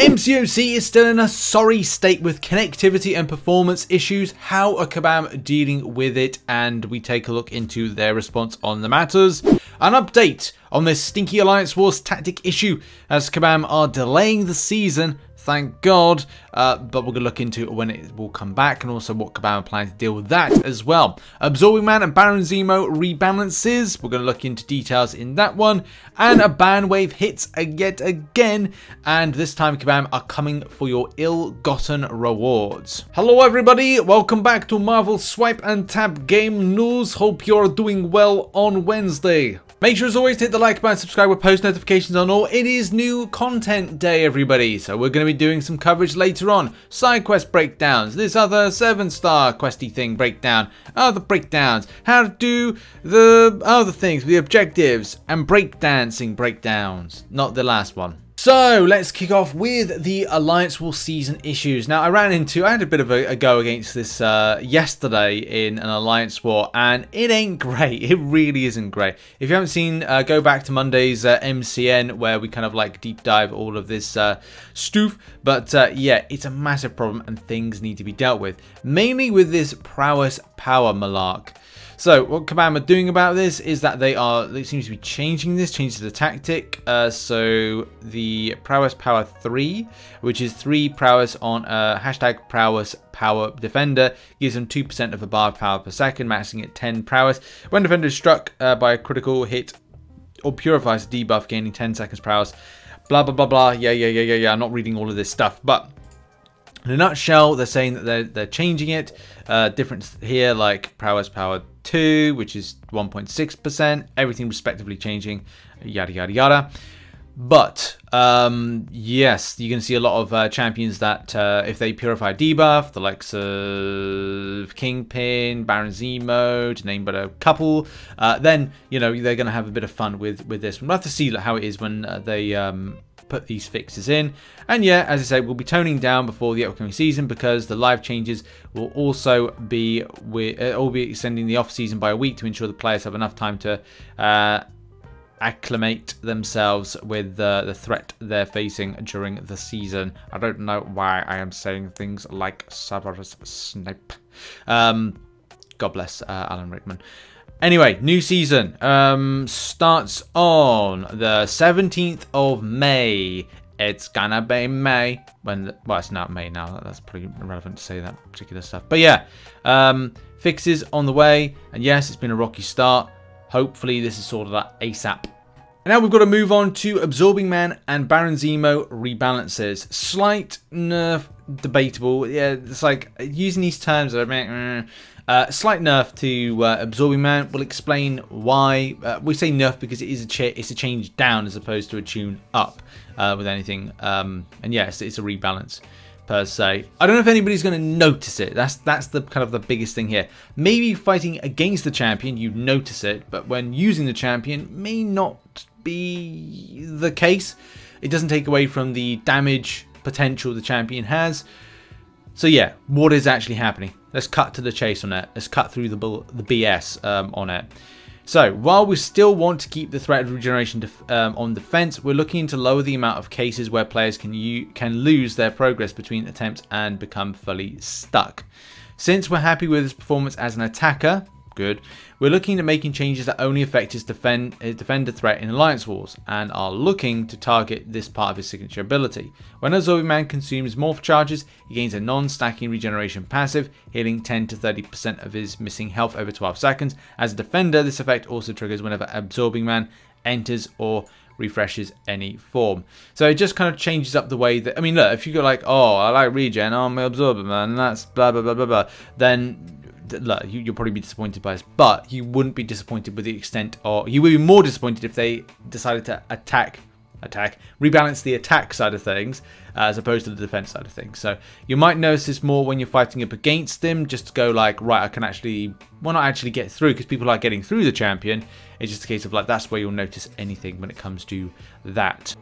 MCOC is still in a sorry state with connectivity and performance issues. How are Kabam dealing with it? And we take a look into their response on the matters. An update on this stinky Alliance Wars tactic issue as Kabam are delaying the season. Thank God, but we're going to look into when it will come back and also what Kabam are planning to deal with that as well. Absorbing Man and Baron Zemo rebalances. We're going to look into details in that one. And a ban wave hits yet again. And this time Kabam are coming for your ill-gotten rewards. Hello everybody, welcome back to Marvel Swipe and Tap Game News. Hope you're doing well on Wednesday. Make sure as always to hit the like button, subscribe with post notifications on all. It is new content day, everybody. So we're going to be doing some coverage later on. Side quest breakdowns, this other 7-star questy thing breakdown, other breakdowns, how to do the other things, the objectives, and breakdancing breakdowns. Not the last one. So let's kick off with the Alliance War season issues. Now I had a bit of a go against this yesterday in an Alliance War, and it ain't great. It really isn't great. If you haven't seen, go back to Monday's MCN where we kind of like deep dive all of this stoof. But yeah, it's a massive problem and things need to be dealt with. Mainly with this prowess power malark. So what Kabam are doing about this is that they seems to be changing the tactic. So the prowess power 3, which is 3 prowess on hashtag prowess power defender, gives them 2% of the bar power per second, maxing at 10 prowess. When defender is struck by a critical hit or purifies a debuff, gaining 10 seconds prowess. Blah blah blah blah. Yeah. I'm not reading all of this stuff, but in a nutshell, they're saying that they're changing it. Difference here, like prowess power 2, which is 1.6%. Everything respectively changing. Yada yada yada. But yes, you can see a lot of champions that if they purify debuff, the likes of Kingpin, Baron Zemo, to name but a couple, then you know they're going to have a bit of fun with this. We'll have to see how it is when they put these fixes in. And yeah, as I say, we'll be toning down before the upcoming season because the live changes will also be extending the off season by a week to ensure the players have enough time to acclimate themselves with the threat they're facing during the season. I don't know why I am saying things like Severus Snape. God bless Alan Rickman. Anyway, new season starts on the 17th of May. It's gonna be May. Well, it's not May now. That's pretty irrelevant to say that particular stuff. But yeah, fixes on the way. And yes, it's been a rocky start. Hopefully, this is sorted out ASAP. And now we've got to move on to Absorbing Man and Baron Zemo rebalances. Slight nerf, debatable. Yeah, it's like using these terms. Slight nerf to Absorbing Man. We'll explain why. We say nerf because it is it's a change down as opposed to a tune up with anything. And yes, it's a rebalance per se. I don't know if anybody's going to notice it. That's the kind of the biggest thing here. Maybe fighting against the champion, you notice it, but when using the champion, may not be the case. It doesn't take away from the damage potential the champion has. So yeah, what is actually happening? Let's cut to the chase on it. Let's cut through the BS on it. So, while we still want to keep the threat of regeneration on defense, we're looking to lower the amount of cases where players can lose their progress between attempts and become fully stuck. Since we're happy with his performance as an attacker, good, we're looking at making changes that only affect his defender threat in Alliance Wars, and are looking to target this part of his signature ability. When Absorbing Man consumes morph charges, he gains a non-stacking regeneration passive, healing 10 to 30% of his missing health over 12 seconds. As a defender, this effect also triggers whenever Absorbing Man enters or refreshes any form. So it just kind of changes up the way that, I mean, look, if you go like, oh, I like regen, oh, I'm Absorbing Man, and that's blah, blah, blah, blah, blah, then look, you'll probably be disappointed by this, but you wouldn't be disappointed with the extent, or you would be more disappointed if they decided to rebalance the attack side of things as opposed to the defense side of things. So you might notice this more when you're fighting up against them, just to go like, right, I can actually, well, not actually get through, because people are getting through the champion. It's just a case of like, that's where you'll notice anything when it comes to that.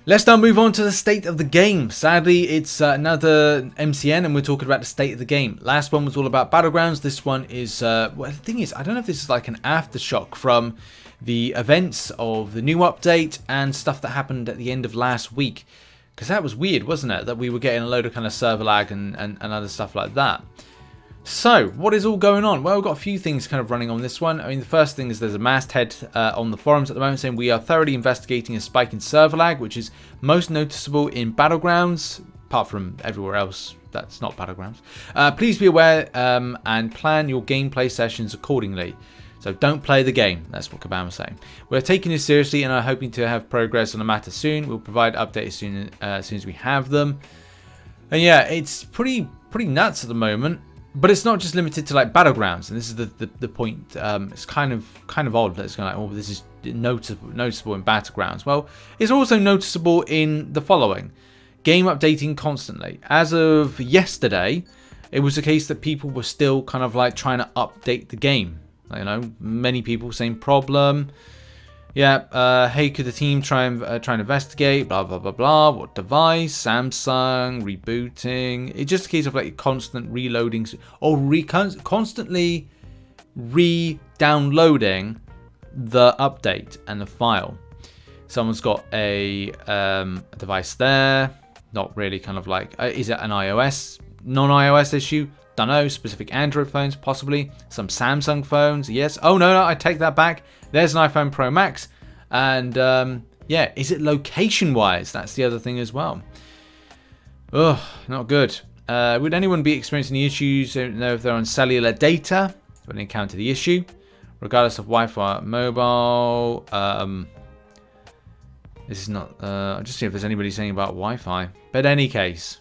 Let's now move on to the state of the game. Sadly, it's another MCN, and we're talking about the state of the game. Last one was all about Battlegrounds. This one is, well, the thing is, I don't know if this is like an aftershock from the events of the new update and stuff that happened at the end of last week. Because that was weird, wasn't it? That we were getting a load of kind of server lag and other stuff like that. So, what is all going on? Well, we've got a few things kind of running on this one. I mean, the first thing is there's a masthead on the forums at the moment saying we are thoroughly investigating a spike in server lag, which is most noticeable in Battlegrounds, apart from everywhere else that's not Battlegrounds. Please be aware and plan your gameplay sessions accordingly. So don't play the game. That's what Kabam was saying. We're taking this seriously and are hoping to have progress on the matter soon. We'll provide updates as soon as we have them. And yeah, it's pretty nuts at the moment. But it's not just limited to like Battlegrounds, and this is the point. It's kind of odd that it's kind of like, oh, this is noticeable in Battlegrounds. Well, it's also noticeable in the following: game updating constantly. As of yesterday, it was the case that people were still kind of like trying to update the game. You know, many people same problem. Yeah, hey, could the team try and investigate? Blah blah blah blah. What device? Samsung rebooting. It's just a case of like constant reloading or constantly re-downloading the update and the file. Someone's got a device there. Not really kind of like, is it an iOS, non-iOS issue? Don't know. Specific Android phones, possibly. Some Samsung phones, yes. Oh, no, I take that back. There's an iPhone Pro Max. And, yeah, is it location-wise? That's the other thing as well. Ugh, not good. Would anyone be experiencing the issues? Don't know if they're on cellular data when they encounter the issue. Regardless of Wi-Fi, mobile. This is not... I'll just see if there's anybody saying about Wi-Fi. But in any case,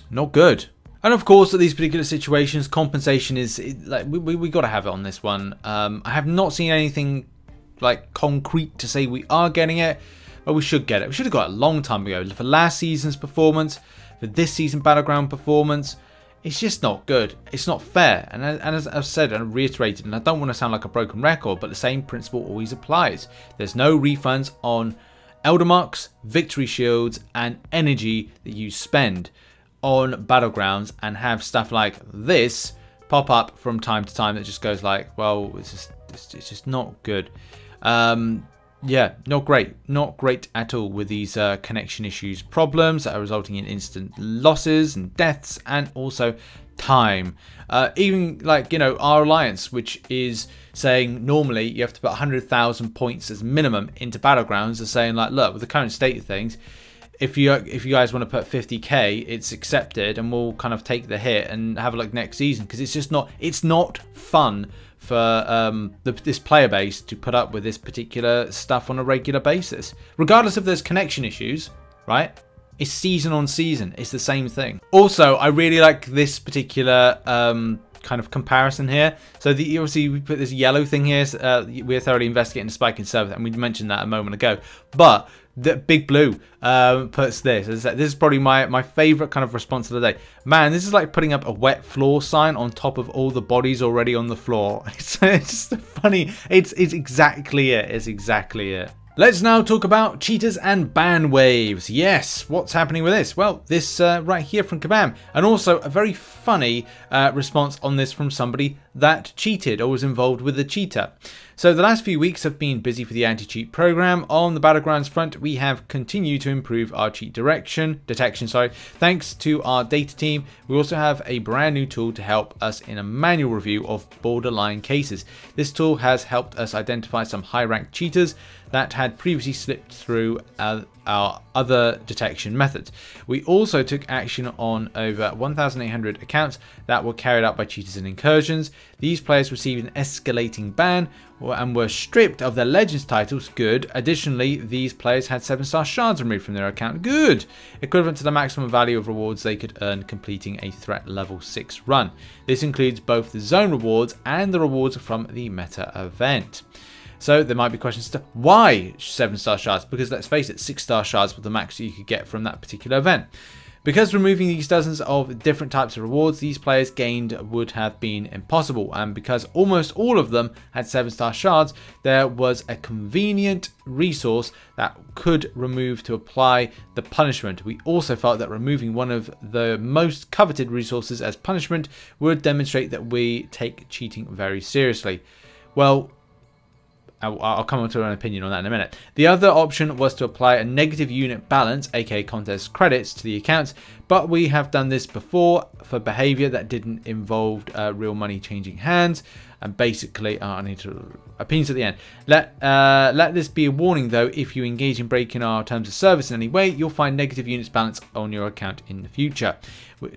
not good. And of course, at these particular situations, compensation is like we got to have it on this one. I have not seen anything like concrete to say we are getting it, but we should get it. We should have got it a long time ago. For last season's performance, for this season Battleground performance, it's just not good. It's not fair. And as I've said and reiterated, and I don't want to sound like a broken record, but the same principle always applies. There's no refunds on Elder Marks, Victory Shields, and energy that you spend on Battlegrounds, and have stuff like this pop up from time to time that just goes like, well, it's just not good. Yeah, not great at all with these connection issues, problems that are resulting in instant losses and deaths, and also time. Even like, you know, our alliance, which is saying normally you have to put 100,000 points as minimum into Battlegrounds, are saying like, look, with the current state of things, if you guys want to put 50k, it's accepted, and we'll kind of take the hit and have a look next season, because it's just not fun for this player base to put up with this particular stuff on a regular basis, regardless if there's connection issues, right? It's season on season. It's the same thing. Also, I really like this particular kind of comparison here. So obviously we put this yellow thing here. We're thoroughly investigating the spike in server, and we mentioned that a moment ago. But the Big Blue puts this. This is probably my favorite kind of response of the day. Man, this is like putting up a wet floor sign on top of all the bodies already on the floor. It's just funny. It's exactly it. It's exactly it. Let's now talk about cheaters and ban waves. Yes, what's happening with this? Well, this right here from Kabam, and also a very funny response on this from somebody that cheated or was involved with the cheater. So the last few weeks have been busy for the anti-cheat program. On the Battlegrounds front, we have continued to improve our cheat detection, thanks to our data team. We also have a brand new tool to help us in a manual review of borderline cases. This tool has helped us identify some high-ranked cheaters that had previously slipped through our other detection methods. We also took action on over 1,800 accounts that were carried out by cheaters and incursions. These players received an escalating ban and were stripped of their Legends titles. Good. Additionally, these players had 7-star shards removed from their account. Good. Equivalent to the maximum value of rewards they could earn completing a threat level 6 run. This includes both the zone rewards and the rewards from the meta event. So there might be questions to why 7-star shards? Because let's face it, 6-star shards were the max you could get from that particular event. Because removing these dozens of different types of rewards these players gained would have been impossible, and because almost all of them had 7-star shards, there was a convenient resource that could remove to apply the punishment. We also felt that removing one of the most coveted resources as punishment would demonstrate that we take cheating very seriously. Well, I'll come on to an opinion on that in a minute. The other option was to apply a negative unit balance, aka contest credits, to the accounts, but we have done this before for behavior that didn't involve real money changing hands. And basically, I need to opinions at the end. Let this be a warning though. If you engage in breaking our terms of service in any way, you'll find negative units balance on your account in the future.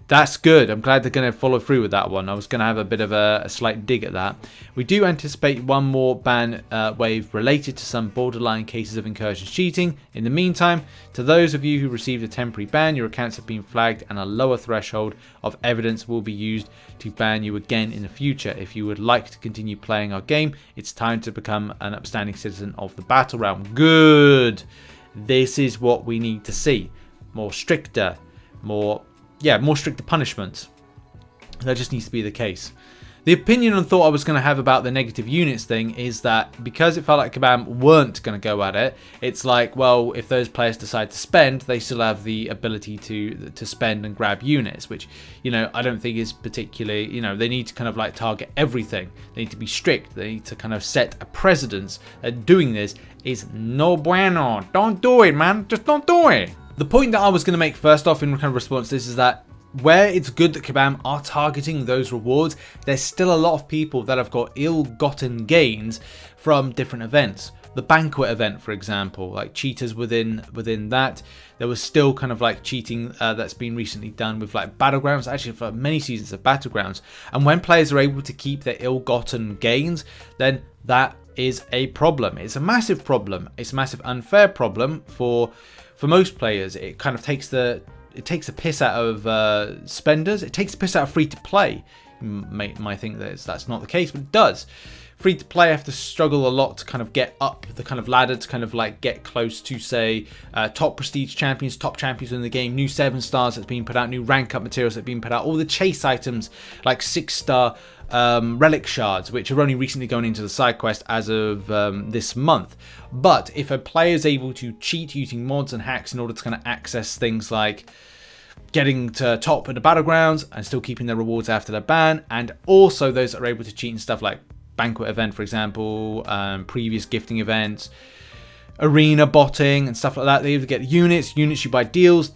That's good. I'm glad they're going to follow through with that one. I was going to have a bit of a slight dig at that. We do anticipate one more ban wave related to some borderline cases of incursions cheating. In the meantime, to those of you who received a temporary ban, your accounts have been flagged and a lower threshold of evidence will be used to ban you again in the future. If you would like to continue playing our game, it's time to become an upstanding citizen of the battle realm. Good. This is what we need to see. More stricter, more stricter punishments. That just needs to be the case. The opinion and thought I was going to have about the negative units thing is that because it felt like Kabam weren't going to go at it, it's like, well, if those players decide to spend, they still have the ability to spend and grab units, which, you know, I don't think is particularly, you know, they need to kind of like target everything. They need to be strict. They need to kind of set a precedence that doing this is no bueno. Don't do it, man. Just don't do it. The point that I was going to make first off in kind of response to this is that where it's good that Kabam are targeting those rewards, there's still a lot of people that have got ill-gotten gains from different events. The banquet event, for example, like cheaters within that. There was still kind of like cheating that's been recently done with like battlegrounds, actually for many seasons of battlegrounds. And when players are able to keep their ill-gotten gains, then that is a problem. It's a massive problem. It's a massive unfair problem for most players. It kind of takes the piss out of spenders. It takes the piss out of free to play. You might think that that's not the case, but it does. Free to play have to struggle a lot to kind of get up the kind of ladder to kind of like get close to, say, top prestige champions, top champions in the game, new 7-stars that's been put out, new rank up materials that have been put out, all the chase items like 6-star relic shards, which are only recently going into the side quest as of this month. But if a player is able to cheat using mods and hacks in order to kind of access things like getting to top of the battlegrounds and still keeping their rewards after their ban, and also those that are able to cheat in stuff like banquet event, for example, previous gifting events, arena botting and stuff like that, they either get units you buy deals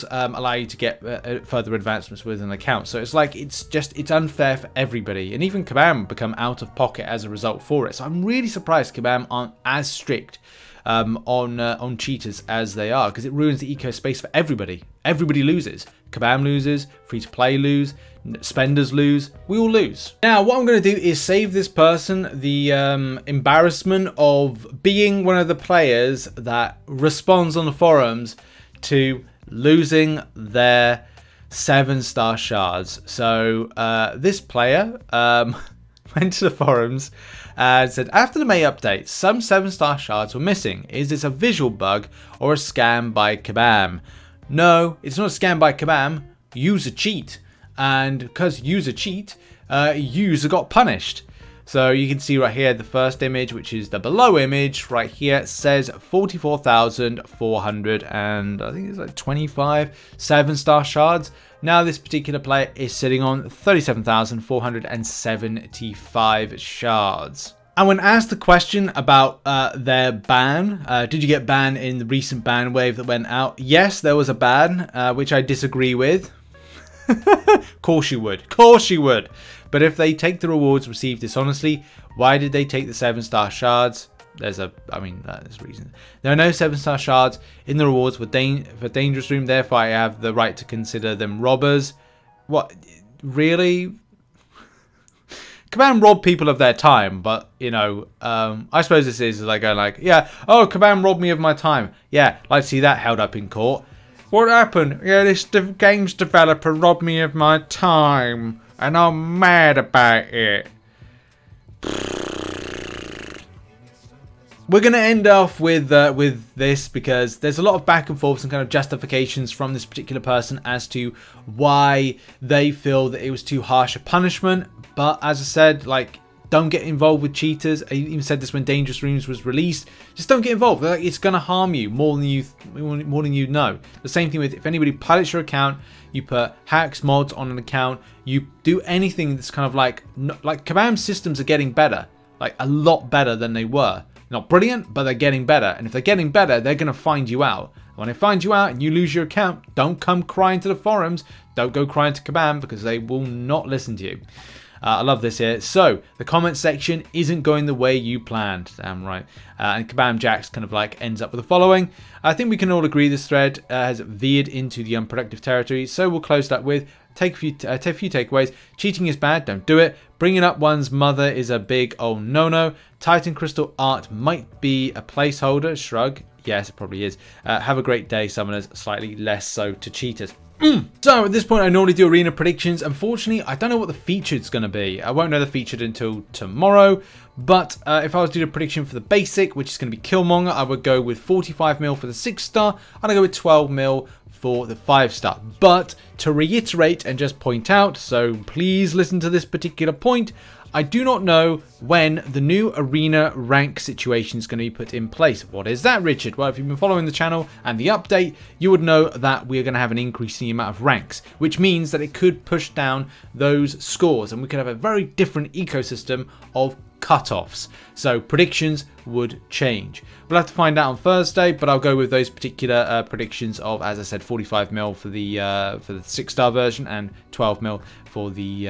allow you to get further advancements with an account. So it's like it's unfair for everybody, and even Kabam become out of pocket as a result for it. So I'm really surprised Kabam aren't as strict on cheaters as they are, because it ruins the eco space for everybody. Everybody loses. Kabam loses, free to play lose, spenders lose, we all lose. Now what I'm going to do is save this person the embarrassment of being one of the players that responds on the forums to losing their 7-star shards. So this player went to the forums and said, after the May update, some 7-star shards were missing. Is this a visual bug or a scam by Kabam? No, it's not a scam by Kabam. User cheat. And because user cheat, user got punished. So you can see right here the first image, which is the below image right here, says 44,400 and I think it's like 25 7-star shards. Now this particular player is sitting on 37,475 shards. And when asked the question about their ban, did you get banned in the recent ban wave that went out? Yes, there was a ban, which I disagree with. Course you would. Course you would. But if they take the rewards received dishonestly, why did they take the 7-star shards? There's a reason. There are no 7-star shards in the rewards for Dangerous Room, therefore I have the right to consider them robbers. What? Really? Kabam robbed people of their time, but, you know, I suppose this is like going like, yeah, oh, Kabam robbed me of my time. Yeah, I'd like to see that held up in court. What happened? Yeah, this games developer robbed me of my time, and I'm mad about it. We're going to end off with this because there's a lot of back and forth and kind of justifications from this particular person as to why they feel that it was too harsh a punishment. But as I said, like, don't get involved with cheaters. I even said this when Dangerous Rooms was released. Just don't get involved. Like, it's going to harm you more than you know. The same thing with if anybody pilots your account, you put hacks, mods on an account, you do anything that's kind of like Kabam's systems are getting better, like a lot better than they were. Not brilliant, but they're getting better. And if they're getting better, they're going to find you out. When they find you out and you lose your account, don't come crying to the forums. Don't go crying to Kabam because they will not listen to you. I love this here. So, the comment section isn't going the way you planned. Damn right. And Kabam Jax kind of like ends up with the following. I think we can all agree this thread has veered into the unproductive territory. So, we'll close that with take a few takeaways. Cheating is bad. Don't do it. Bringing up one's mother is a big oh no. Titan Crystal art might be a placeholder. Shrug. Yes, it probably is. Have a great day, summoners. Slightly less so to cheaters. So at this point I normally do arena predictions. Unfortunately, I don't know what the featured's going to be. I won't know the featured until tomorrow. But if I was to do a prediction for the basic, which is going to be Killmonger, I would go with 45 mil for the 6-star. And I go with 12 mil for the 5-star. But to reiterate and just point out, so please listen to this particular point, I do not know when the new arena rank situation is going to be put in place. What is that, Richard? Well, if you've been following the channel and the update, you would know that we are going to have an increase in the amount of ranks, which means that it could push down those scores and we could have a very different ecosystem of cutoffs. So predictions would change. We'll have to find out on Thursday, but I'll go with those particular predictions of, as I said, 45 mil for the 6-star version and 12 mil for the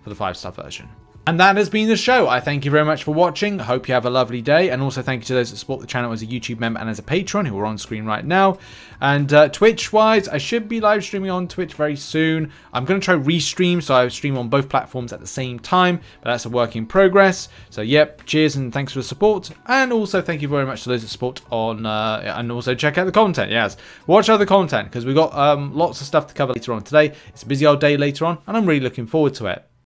5-star version. And that has been the show. I thank you very much for watching. I hope you have a lovely day. And also thank you to those that support the channel as a YouTube member and as a patron who are on screen right now. And Twitch-wise, I should be live streaming on Twitch very soon. I'm going to try restream, so I stream on both platforms at the same time. But that's a work in progress. So, yep, cheers and thanks for the support. And also thank you very much to those that support on... and also check out the content, yes. Watch other content, because we've got lots of stuff to cover later on today. It's a busy old day later on, and I'm really looking forward to it.